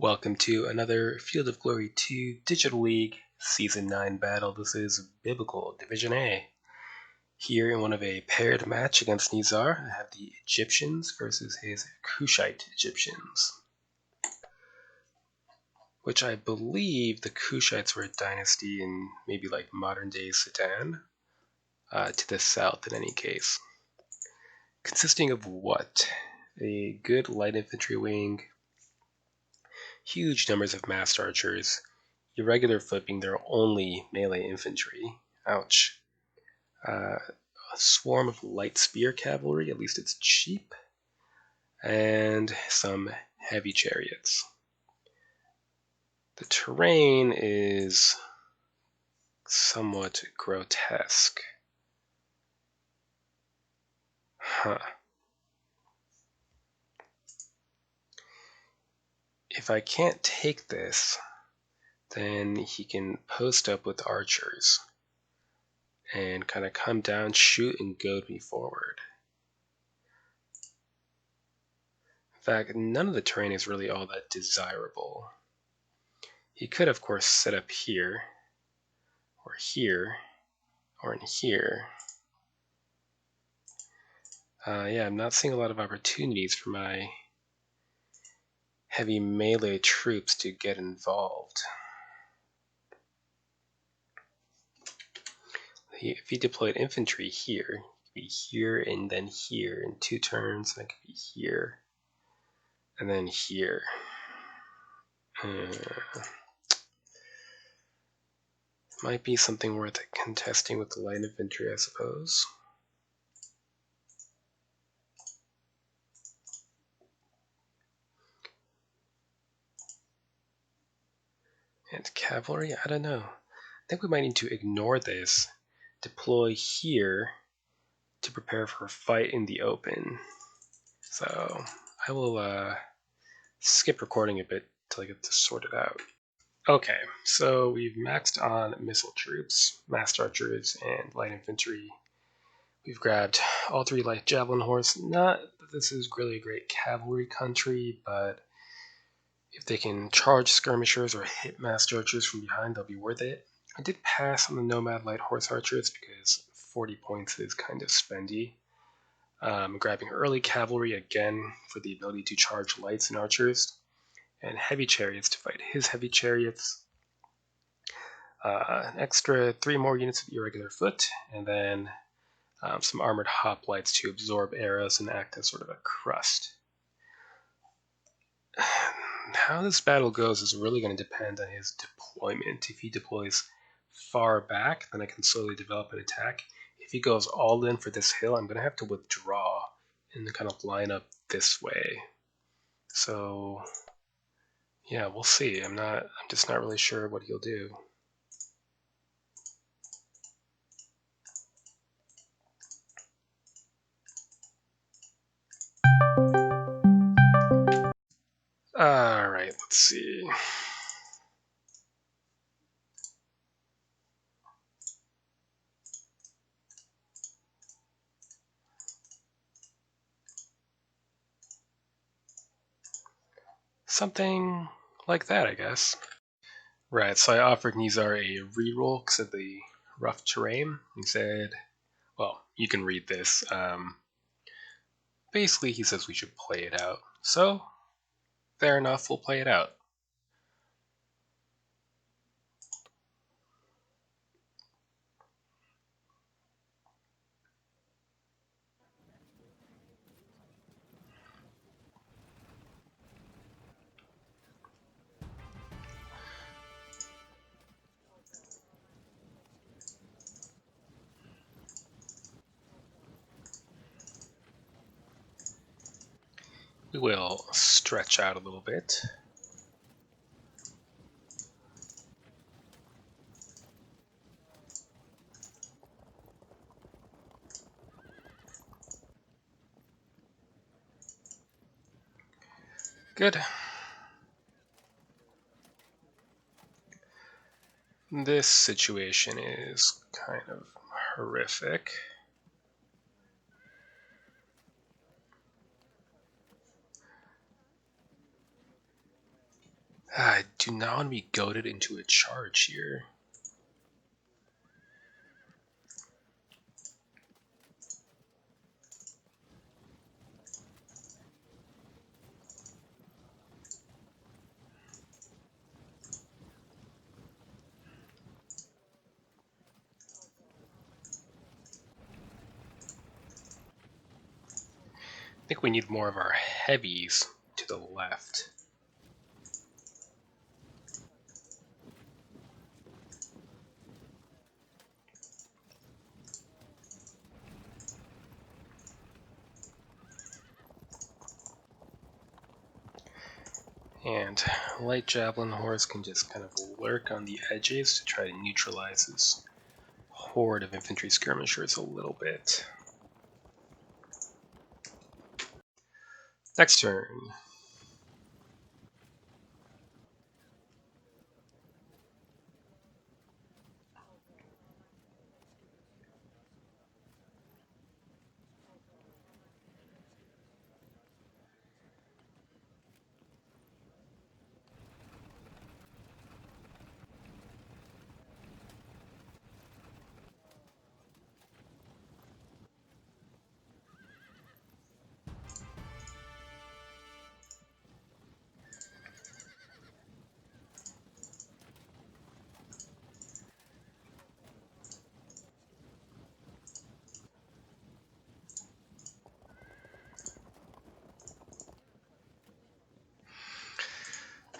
Welcome to another Field of Glory 2 Digital League Season 9 battle. This is Biblical Division A. Here in one of a paired match against Nizar, I have the Egyptians versus his Kushite Egyptians. Which I believe the Kushites were a dynasty in maybe like modern day Sudan, to the south in any case. Consisting of what? A good light infantry wing, huge numbers of massed archers, irregular foot being their only melee infantry. Ouch. A swarm of light spear cavalry, at least it's cheap, and some heavy chariots. The terrain is somewhat grotesque. If I can't take this, then he can post up with archers and kind of come down, shoot, and goad me forward. In fact, none of the terrain is really all that desirable. He could, of course, set up here, or here, or in here. Yeah, I'm not seeing a lot of opportunities for my heavy melee troops to get involved. If he deployed infantry here, it could be here and then here in 2 turns, and it could be here and then here. Might be something worth contesting with the light infantry, I suppose. And cavalry, I don't know. I think we might need to ignore this, deploy here to prepare for a fight in the open. So I will skip recording a bit till I get this sorted out. Okay, so we've maxed on missile troops, massed archers, and light infantry. We've grabbed all 3 light javelin horse. Not that this is really a great cavalry country, but if they can charge skirmishers or hit massed archers from behind, they'll be worth it. I did pass on the nomad light horse archers because 40 points is kind of spendy. Grabbing early cavalry again for the ability to charge lights and archers, and heavy chariots to fight his heavy chariots. An extra 3 more units of irregular foot, and then some armored hoplites to absorb arrows and act as sort of a crust. How this battle goes is really going to depend on his deployment. If he deploys far back, then I can slowly develop an attack. If he goes all in for this hill, I'm going to have to withdraw and kind of line up this way. So yeah, we'll see. I'm just not really sure what he'll do. Alright, let's see. Something like that, I guess. Right, so I offered Nizar a reroll because of the rough terrain. He said, well, you can read this. Basically, he says we should play it out. So, fair enough, we'll play it out. We will stretch out a little bit. Good. This situation is kind of horrific. I do not want to be goaded into a charge here. I think we need more of our heavies to the left. And light javelin horse can just kind of lurk on the edges to try to neutralize this horde of infantry skirmishers a little bit. Next turn.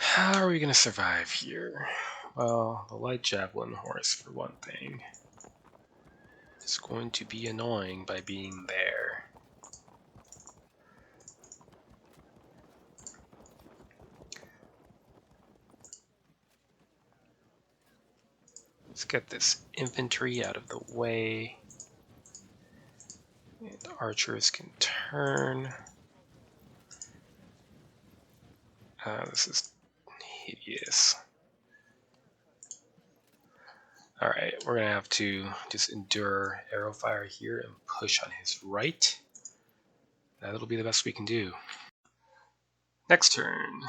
How are we going to survive here? Well, the light javelin horse, for one thing, is going to be annoying by being there. Let's get this infantry out of the way. And archers can turn. This is hideous. Alright, we're going to have to just endure arrow fire here and push on his right. That'll be the best we can do. Next turn.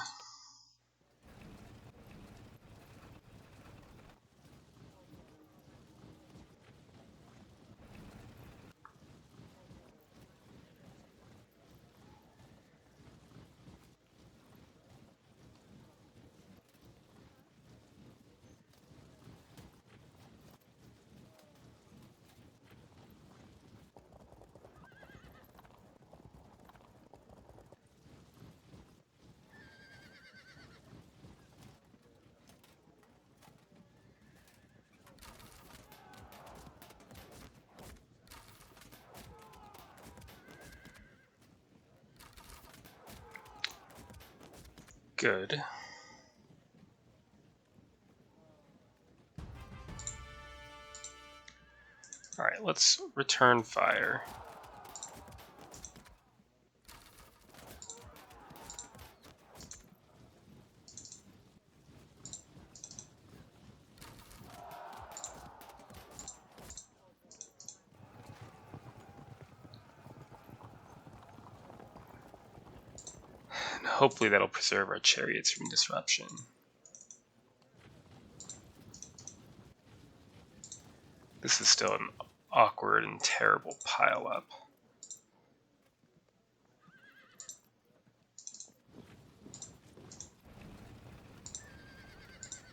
Good. Alright, let's return fire. And hopefully that'll preserve our chariots from disruption. This is still an awkward and terrible pileup.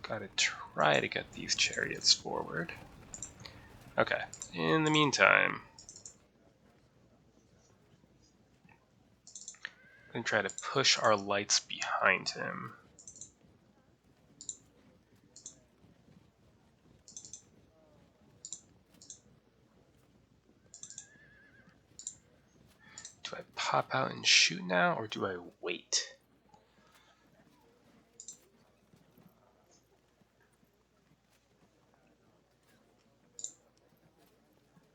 Gotta try to get these chariots forward. Okay, in the meantime, I'm gonna try to push our lights behind him. Do I pop out and shoot now, or do I wait?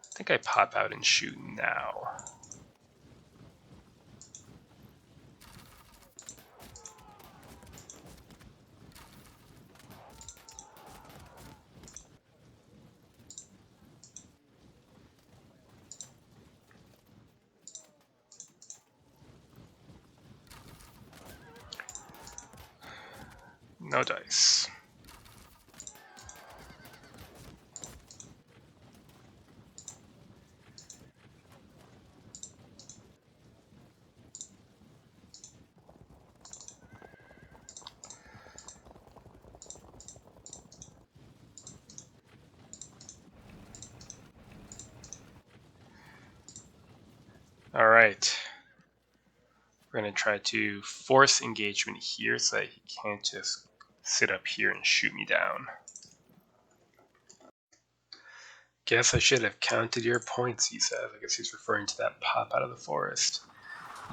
I think I pop out and shoot now. No dice. All right. We're going to try to force engagement here so that he can't just sit up here and shoot me down. Guess I should have counted your points, he says. I guess he's referring to that pop out of the forest.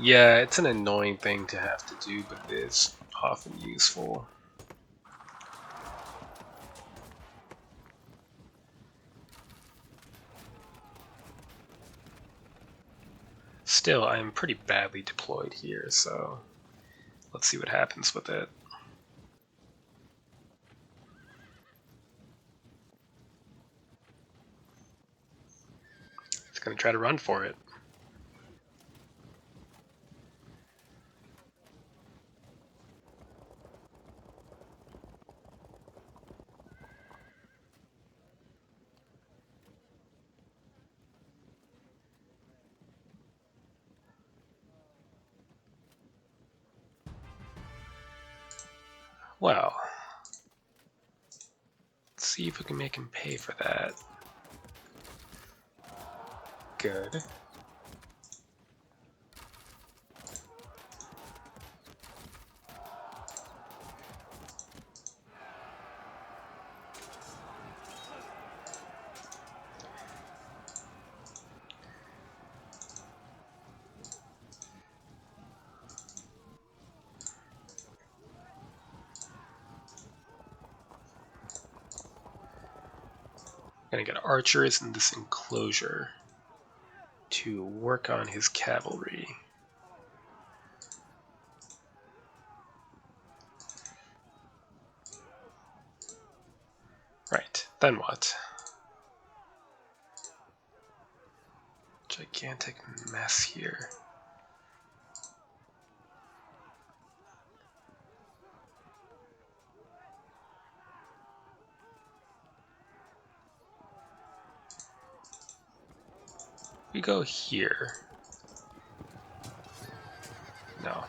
Yeah, it's an annoying thing to have to do, but it is often useful. Still, I'm pretty badly deployed here, so let's see what happens with it. It's going to try to run for it. Well, let's see if we can make him pay for that. Good. Gonna get archers in this enclosure to work on his cavalry. Right, then what? Gigantic mess here. We go here. No.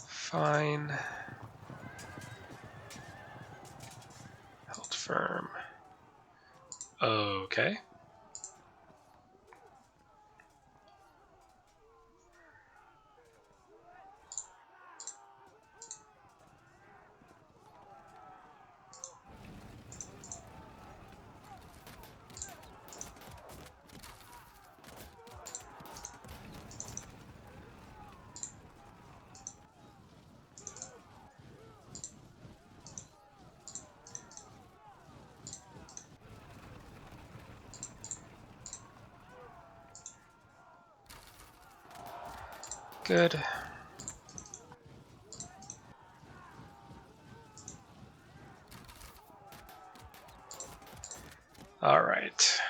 Fine. Held firm. Okay. Good. All right.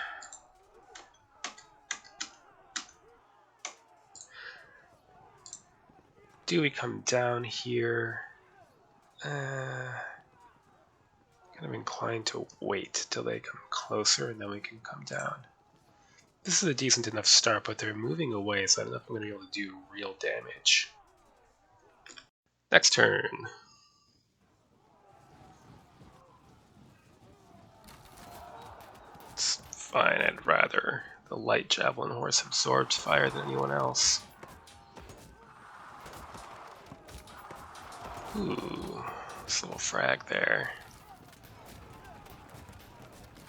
Do we come down here? Kind of inclined to wait till they come closer and then we can come down. This is a decent enough start, but they're moving away, so I don't know if I'm going to be able to do real damage. Next turn. It's fine, I'd rather. The light javelin horse absorbs fire than anyone else. Ooh, this little frag there.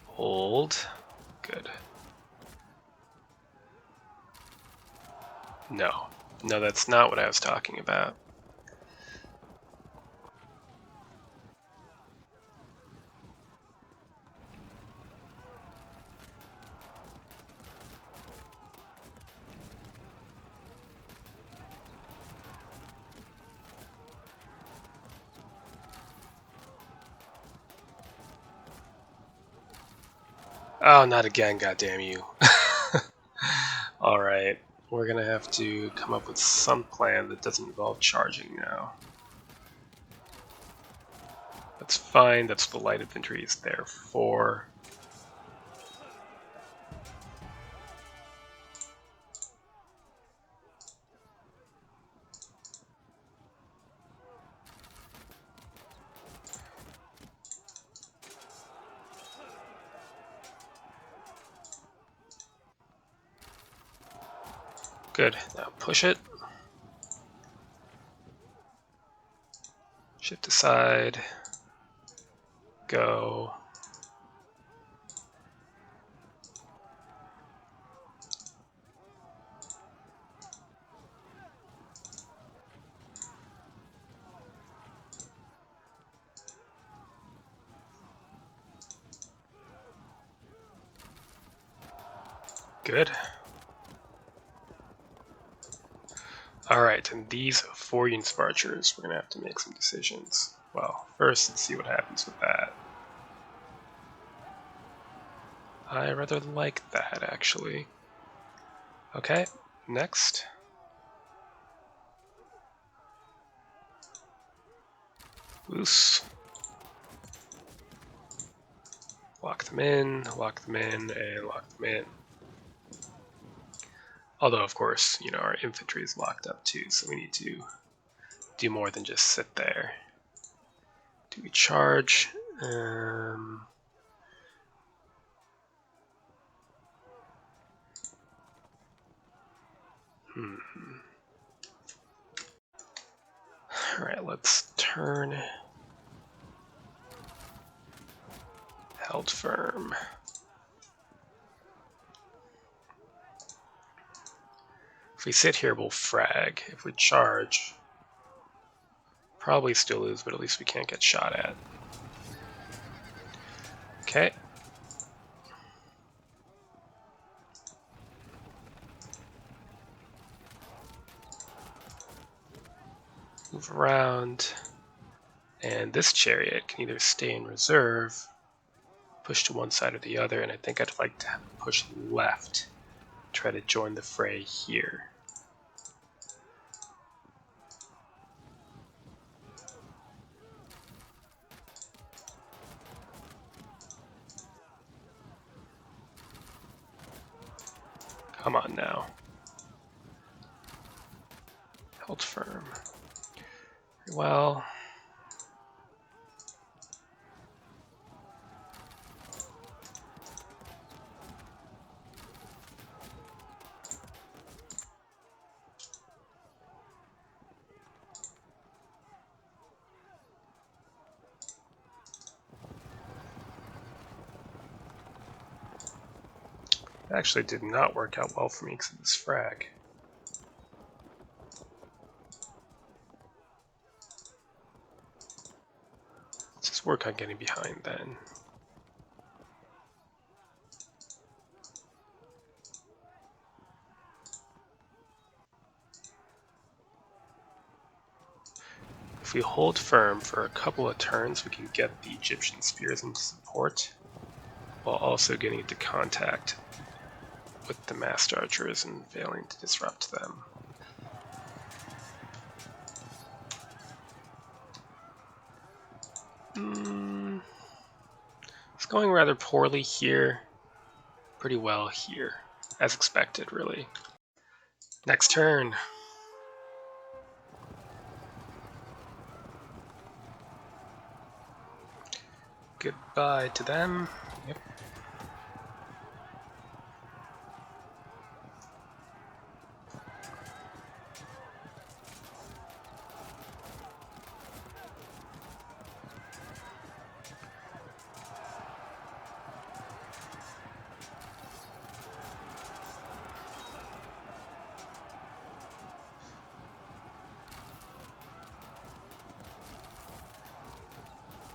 Hold. Good. No. No, that's not what I was talking about. Oh, not again, goddamn you. Alright, we're gonna have to come up with some plan that doesn't involve charging now. That's fine, that's what the light infantry is there for. Good, now push it. Shift aside. Go. Good. Alright, and these 4 units of archers, we're going to have to make some decisions. Well, first, let's see what happens with that. I rather like that, actually. Okay, next. Loose. Lock them in, and lock them in. Although, of course, you know, our infantry is locked up too, so we need to do more than just sit there. Do we charge? Alright, let's turn. Held firm. If we sit here, we'll frag. If we charge, probably still lose, but at least we can't get shot at. Okay. Move around. And this chariot can either stay in reserve, push to one side or the other, and I think I'd like to push left, try to join the fray here. Come on now. Held firm. Well. It actually did not work out well for me because of this frag. Let's just work on getting behind then. If we hold firm for a couple of turns, we can get the Egyptian spears into support, while also getting into contact with the massed archers and failing to disrupt them. It's going rather poorly here, pretty well here, as expected, really. Next turn. Goodbye to them. Yep.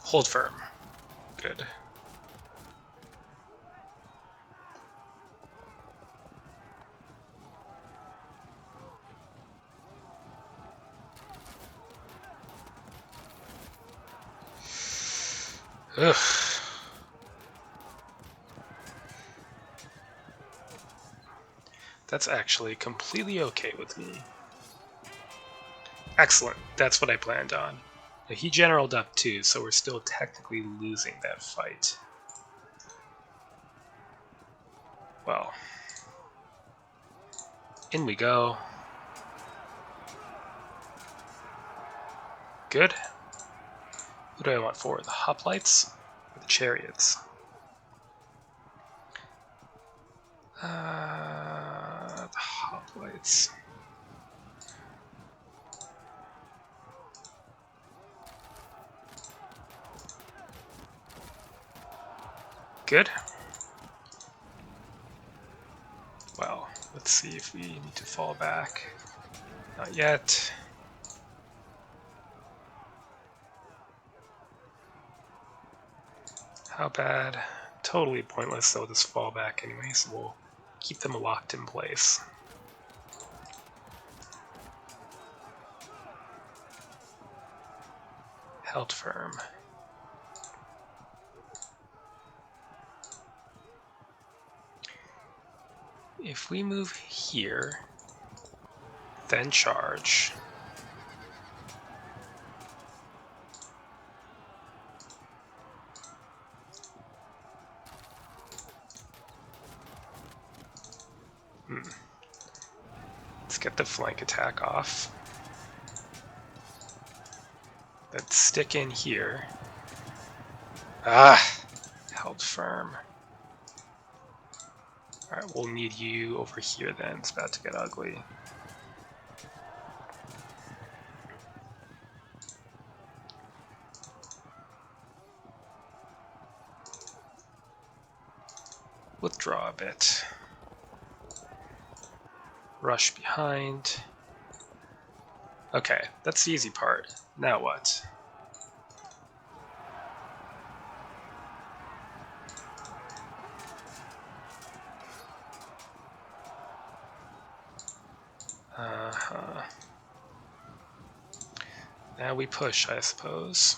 Hold firm. Good. Ugh. That's actually completely okay with me. Excellent. That's what I planned on. Now, he generaled up too, so we're still technically losing that fight. Well, in we go. Good. Who do I want for? The hoplites or the chariots? The hoplites. Good. Well, let's see if we need to fall back. Not yet. How bad? Totally pointless, they'll just fall back anyway, so we'll keep them locked in place. Held firm. If we move here, then charge. Let's get the flank attack off. Let's stick in here. Held firm. Alright, we'll need you over here then. It's about to get ugly. Withdraw a bit. Rush behind. Okay, that's the easy part. Now what? Now we push, I suppose.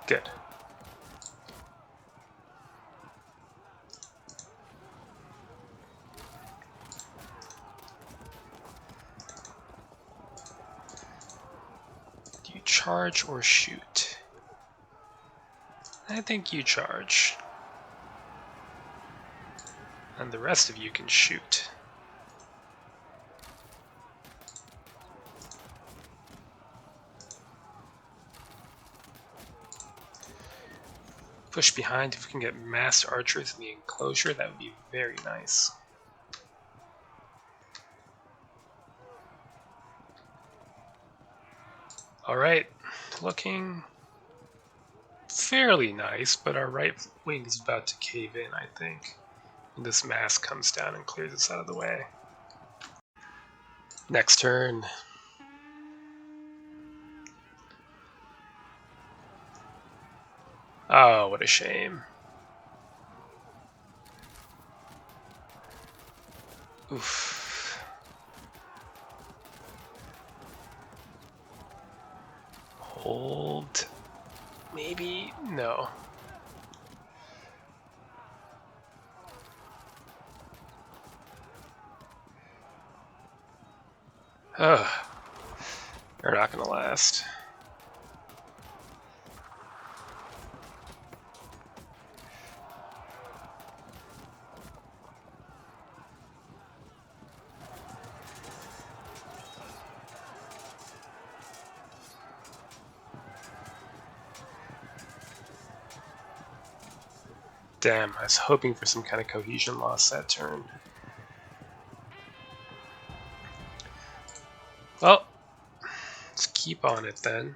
Good. Do you charge or shoot? I think you charge. And the rest of you can shoot. Push behind. If we can get massed archers in the enclosure, that would be very nice. Alright, looking fairly nice, but our right wing is about to cave in, I think. When this mass comes down and clears us out of the way. Next turn. Oh, what a shame. Oof. Hold. Maybe? No. Ugh. They're not gonna last. Damn, I was hoping for some kind of cohesion loss that turn. Well, let's keep on it then.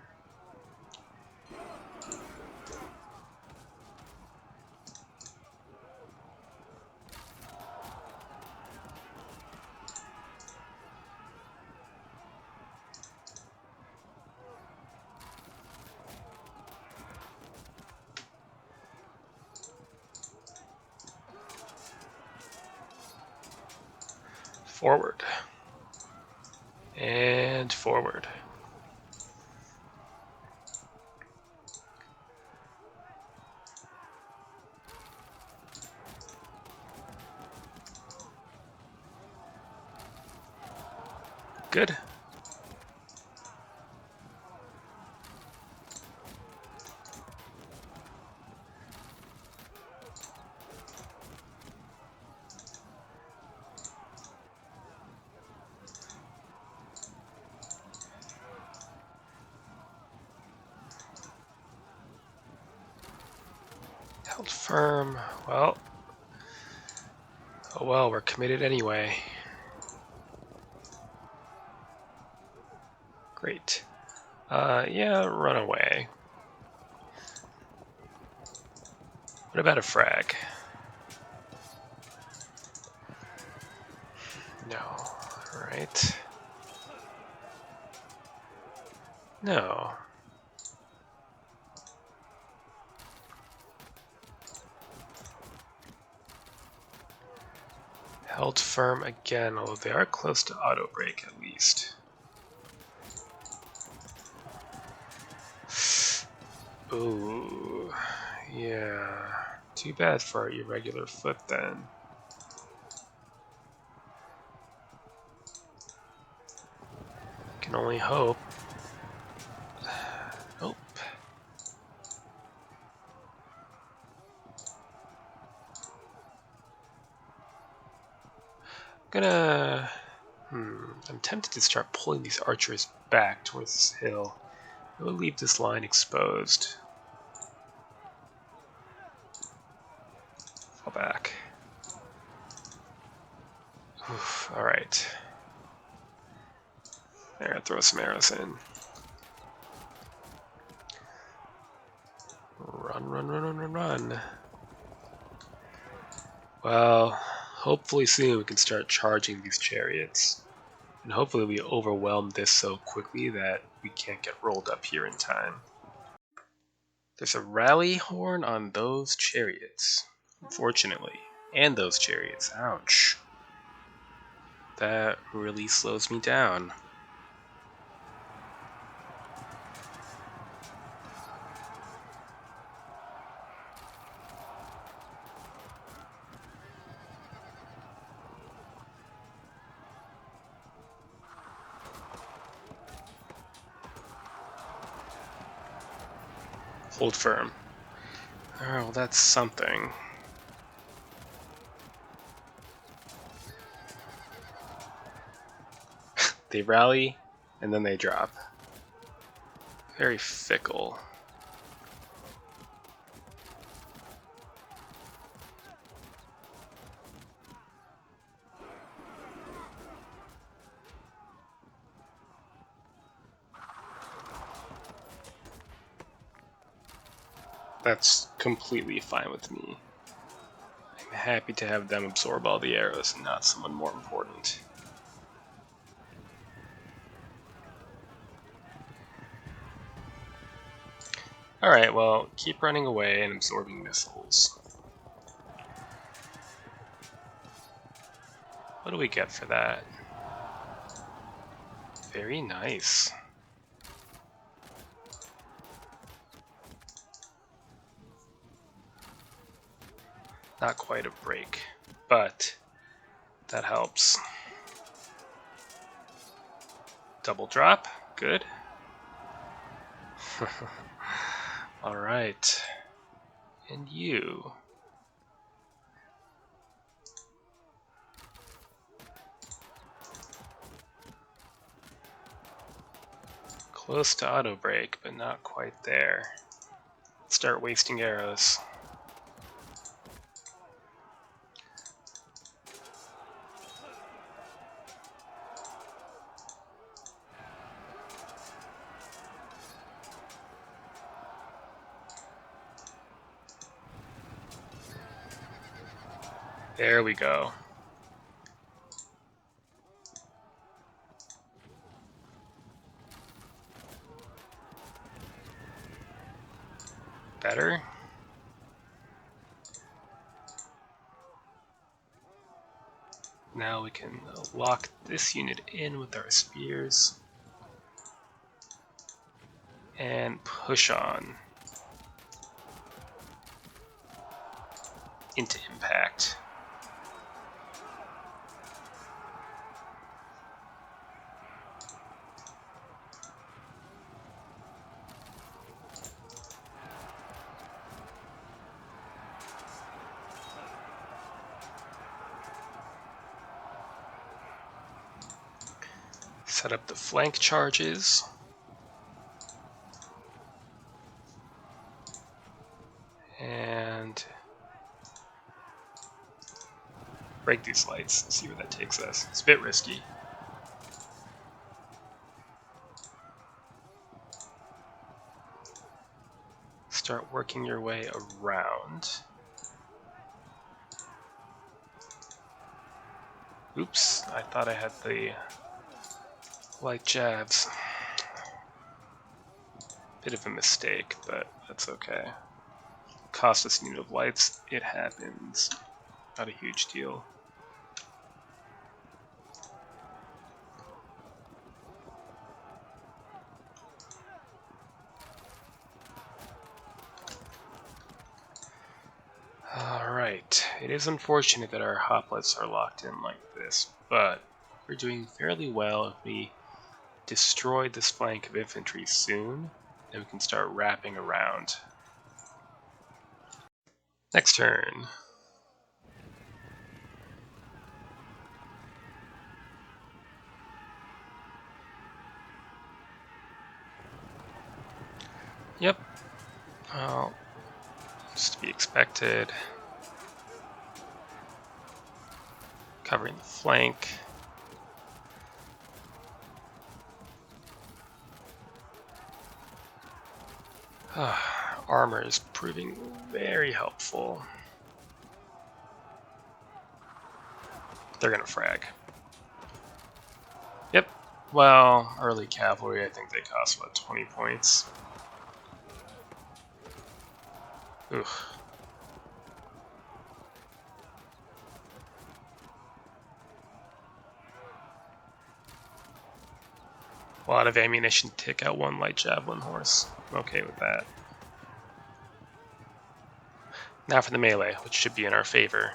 Forward. And forward. Good. Held firm. Well. Oh well, we're committed anyway. Great. Yeah, run away. What about a frag? No. Alright. No. Held firm again, although they are close to auto break at least. Ooh. Yeah. Too bad for our irregular foot then. Can only hope. Nope. I'm tempted to start pulling these archers back towards this hill. It will leave this line exposed. Fall back. Alright. There, throw some arrows in. Run, run, run, run, run, run. Well, hopefully soon we can start charging these chariots. And hopefully we overwhelm this so quickly that we can't get rolled up here in time. There's a rally horn on those chariots, unfortunately. And those chariots. Ouch. That really slows me down. Hold firm. Oh, well, that's something. They rally, and then they drop. Very fickle. That's completely fine with me. I'm happy to have them absorb all the arrows and not someone more important. Alright, well, keep running away and absorbing missiles. What do we get for that? Very nice. Not quite a break, but that helps. Double drop, good. Alright. And you. Close to auto break, but not quite there. Start wasting arrows. There we go. Better. Now we can lock this unit in with our spears and push on into impact. Set up the flank charges. And break these lights, see where that takes us. It's a bit risky. Start working your way around. Oops, I thought I had the light jabs. Bit of a mistake, but that's okay. Cost us a unit of lights, it happens. Not a huge deal. Alright, it is unfortunate that our hoplites are locked in like this, but we're doing fairly well if we destroy this flank of infantry soon, then we can start wrapping around. Next turn. Yep. Well, just to be expected. Covering the flank. Armor is proving very helpful. They're gonna frag. Yep. Well, early cavalry, I think they cost, what, 20 points? Oof. A lot of ammunition to take out one light javelin horse. I'm okay with that. Now for the melee, which should be in our favor.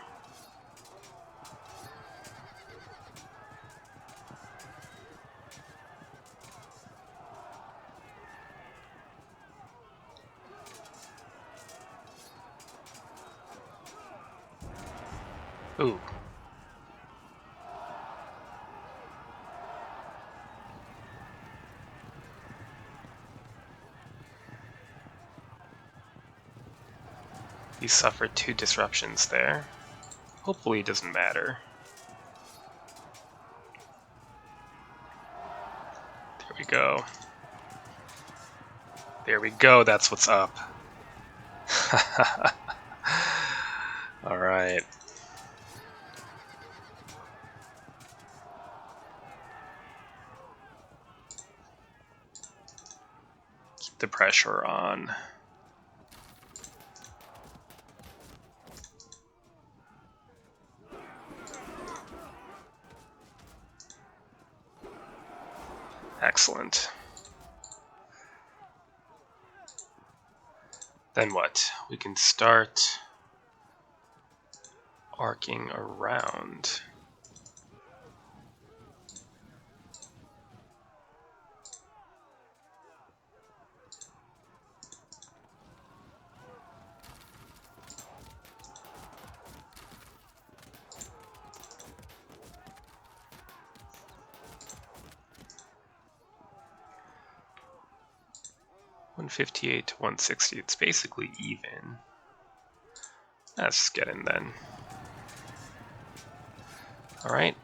Ooh. He suffered 2 disruptions there. Hopefully it doesn't matter. There we go. There we go, that's what's up. Alright. Keep the pressure on. Excellent. Then what? We can start arcing around. $158 to $160. It's basically even. Let's just get in then. Alright.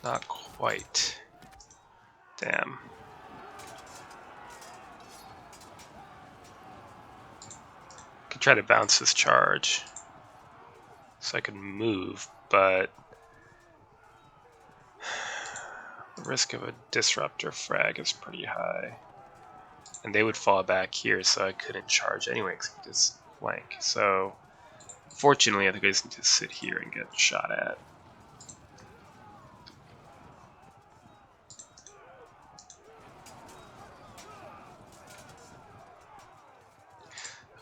Not quite. Damn. Could try to bounce this charge so I could move, but the risk of a disruptor frag is pretty high. And they would fall back here, so I couldn't charge anyway, because flank. So fortunately, I think I just need to sit here and get shot at.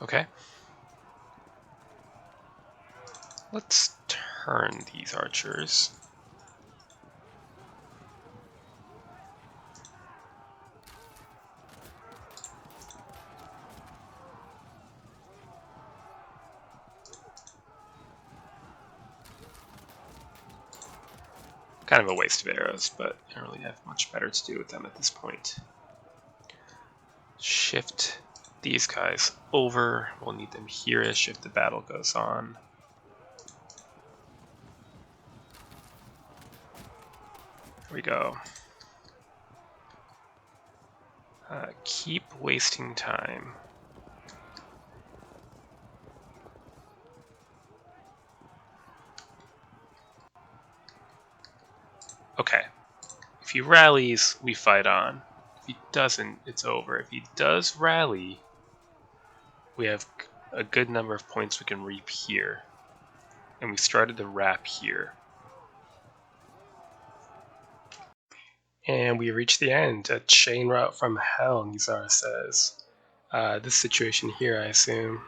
Okay. Let's turn these archers. Kind of a waste of arrows, but I don't really have much better to do with them at this point. Shift these guys over. We'll need them here-ish if the battle goes on. Here we go. Keep wasting time. Okay. If he rallies, we fight on. If he doesn't, it's over. If he does rally, we have a good number of points we can reap here. And we started the wrap here. And we reach the end. A chain route from hell, Nizar says. This situation here, I assume.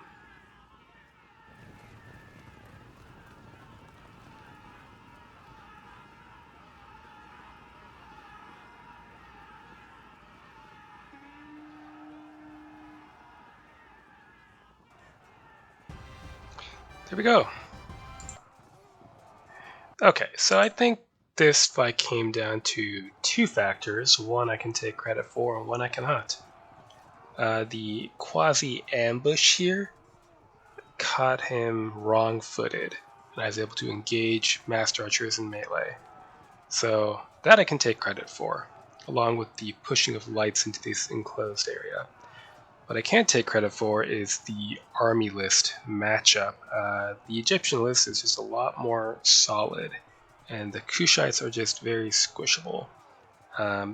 There we go. Okay, so I think this fight came down to two factors. One I can take credit for, and one I cannot. The quasi-ambush here caught him wrong-footed, and I was able to engage Master Archers in melee. So that I can take credit for, along with the pushing of lights into this enclosed area. What I can't take credit for is the army list matchup. The Egyptian list is just a lot more solid, and the Kushites are just very squishable.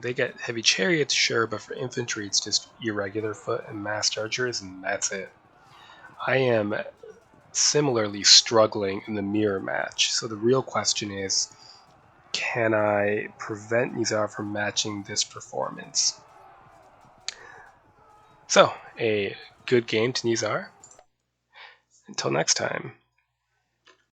They get heavy chariots, sure, but for infantry it's just irregular foot and massed archers, and that's it. I am similarly struggling in the mirror match, so the real question is, can I prevent Nizar from matching this performance? So, a good game to Nizar. Until next time.